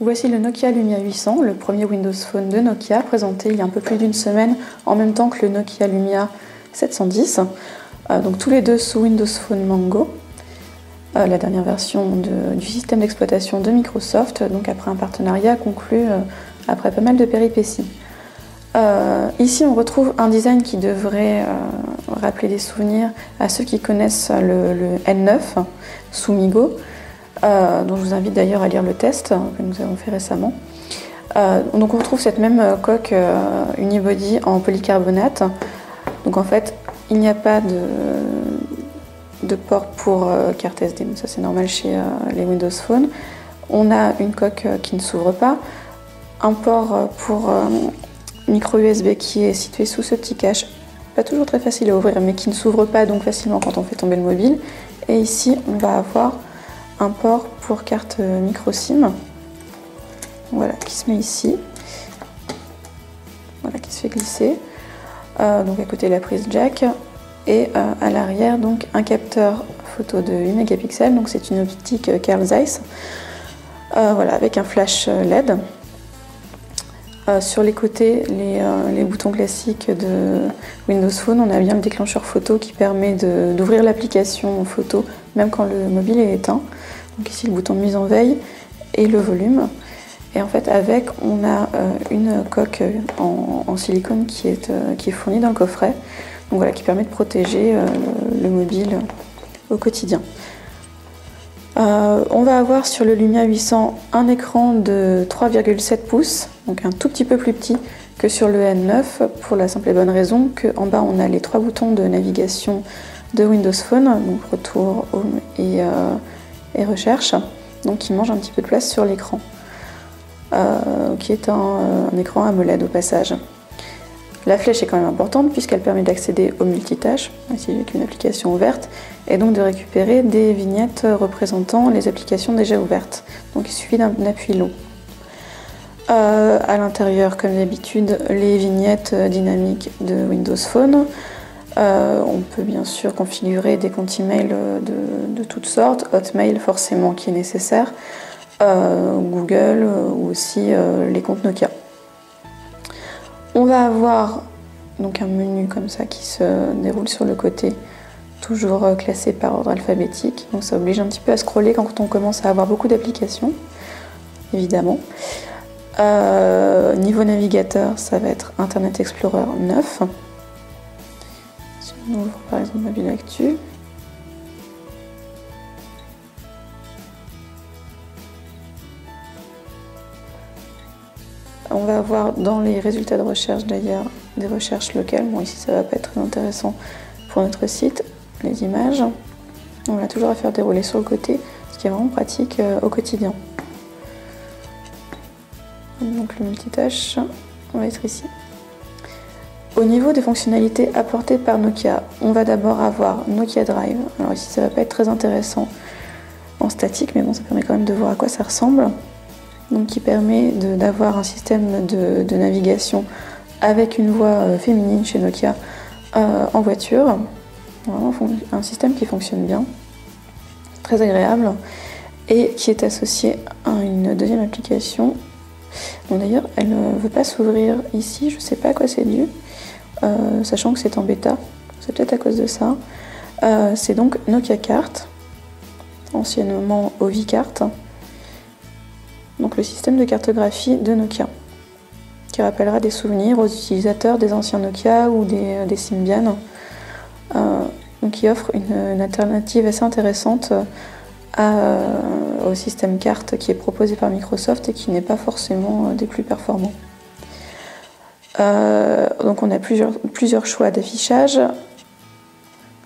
Voici le Nokia Lumia 800, le premier Windows Phone de Nokia, présenté il y a un peu plus d'une semaine, en même temps que le Nokia Lumia 710. Donc tous les deux sous Windows Phone Mango, la dernière version du système d'exploitation de Microsoft, donc après un partenariat conclu après pas mal de péripéties. Ici on retrouve un design qui devrait rappeler des souvenirs à ceux qui connaissent le N9 sous MeeGo, dont je vous invite d'ailleurs à lire le test que nous avons fait récemment. Donc on retrouve cette même coque unibody en polycarbonate. Donc en fait il n'y a pas de port pour carte SD, donc ça c'est normal chez les Windows Phone. On a une coque qui ne s'ouvre pas, un port pour micro USB qui est situé sous ce petit cache, pas toujours très facile à ouvrir mais qui ne s'ouvre pas donc facilement quand on fait tomber le mobile. Et ici on va avoir un port pour carte micro SIM, voilà, qui se met ici, voilà, qui se fait glisser, donc à côté de la prise jack, et à l'arrière donc un capteur photo de 8 mégapixels, donc c'est une optique Carl Zeiss, voilà, avec un flash LED. Sur les côtés, les boutons classiques de Windows Phone, on a bien le déclencheur photo qui permet d'ouvrir l'application photo même quand le mobile est éteint. Donc ici le bouton de mise en veille et le volume. Et en fait avec on a une coque en silicone qui est fournie dans le coffret. Donc voilà, qui permet de protéger le mobile au quotidien. On va avoir sur le Lumia 800 un écran de 3,7 pouces, donc un tout petit peu plus petit que sur le N9, pour la simple et bonne raison qu'en bas on a les 3 boutons de navigation de Windows Phone, donc retour, home et recherche, donc qui mangent un petit peu de place sur l'écran, qui est un écran AMOLED au passage. La flèche est quand même importante puisqu'elle permet d'accéder au multitâches, ici j'ai qu'une application ouverte, et donc de récupérer des vignettes représentant les applications déjà ouvertes. Donc il suffit d'un appui long. À l'intérieur, comme d'habitude, les vignettes dynamiques de Windows Phone. On peut bien sûr configurer des comptes email de toutes sortes, Hotmail forcément qui est nécessaire, Google ou aussi les comptes Nokia. On va avoir donc un menu comme ça qui se déroule sur le côté, toujours classé par ordre alphabétique. Donc ça oblige un petit peu à scroller quand on commence à avoir beaucoup d'applications, évidemment. Niveau navigateur, ça va être Internet Explorer 9. Si on ouvre par exemple Mobile Actu. On va avoir dans les résultats de recherche d'ailleurs des recherches locales. Bon, ici ça va pas être très intéressant pour notre site, les images. On va toujours à faire dérouler sur le côté, ce qui est vraiment pratique au quotidien. Donc le multitâche, on va être ici. Au niveau des fonctionnalités apportées par Nokia, on va d'abord avoir Nokia Drive. Alors ici ça va pas être très intéressant en statique, mais bon, ça permet quand même de voir à quoi ça ressemble. Donc qui permet d'avoir un système de navigation avec une voix féminine chez Nokia en voiture. Vraiment un système qui fonctionne bien, très agréable, et qui est associé à une deuxième application. Bon, d'ailleurs, elle ne veut pas s'ouvrir ici, je ne sais pas à quoi c'est dû, sachant que c'est en bêta, c'est peut-être à cause de ça. C'est donc Nokia Cart, anciennement OviCart. Donc le système de cartographie de Nokia, qui rappellera des souvenirs aux utilisateurs des anciens Nokia ou des Symbian, donc qui offre une alternative assez intéressante au système carte qui est proposé par Microsoft et qui n'est pas forcément des plus performants. Donc on a plusieurs choix d'affichage,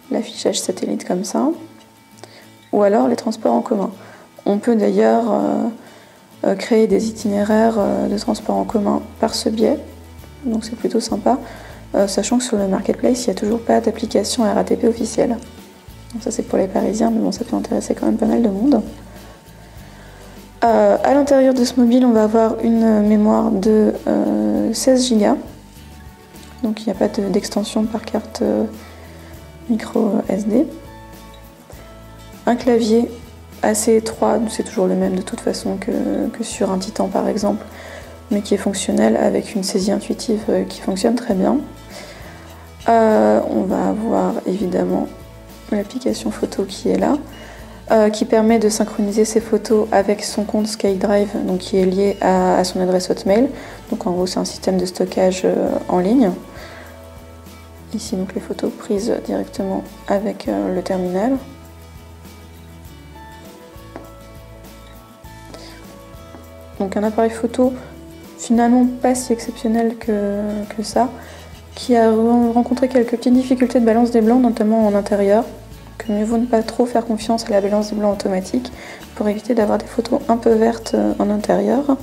l'affichage satellite comme ça, ou alors les transports en commun. On peut d'ailleurs créer des itinéraires de transport en commun par ce biais, donc c'est plutôt sympa, sachant que sur le marketplace il n'y a toujours pas d'application RATP officielle. Donc ça c'est pour les Parisiens, mais bon, ça peut intéresser quand même pas mal de monde. À l'intérieur de ce mobile on va avoir une mémoire de 16 Go, donc il n'y a pas d'extension par carte micro SD, un clavier assez étroit, c'est toujours le même de toute façon que sur un Titan par exemple, mais qui est fonctionnel avec une saisie intuitive qui fonctionne très bien. On va avoir évidemment l'application photo qui est là, qui permet de synchroniser ses photos avec son compte SkyDrive, donc qui est lié à son adresse Hotmail. Donc en gros c'est un système de stockage en ligne. Ici donc les photos prises directement avec le terminal. Donc un appareil photo finalement pas si exceptionnel que ça, qui a rencontré quelques petites difficultés de balance des blancs, notamment en intérieur. Que mieux vaut ne pas trop faire confiance à la balance des blancs automatique pour éviter d'avoir des photos un peu vertes en intérieur.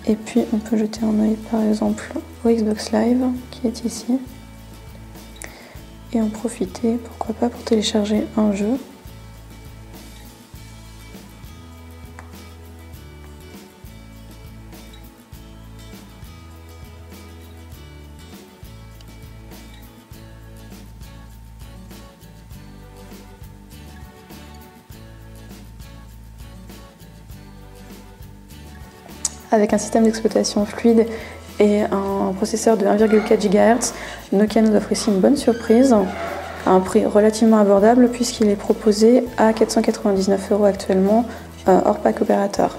Et puis on peut jeter un œil par exemple au Xbox Live qui est ici. Et en profiter, pourquoi pas, pour télécharger un jeu. Avec un système d'exploitation fluide et un processeur de 1,4 GHz, Nokia nous offre ici une bonne surprise à un prix relativement abordable puisqu'il est proposé à 499 € actuellement hors pack opérateur.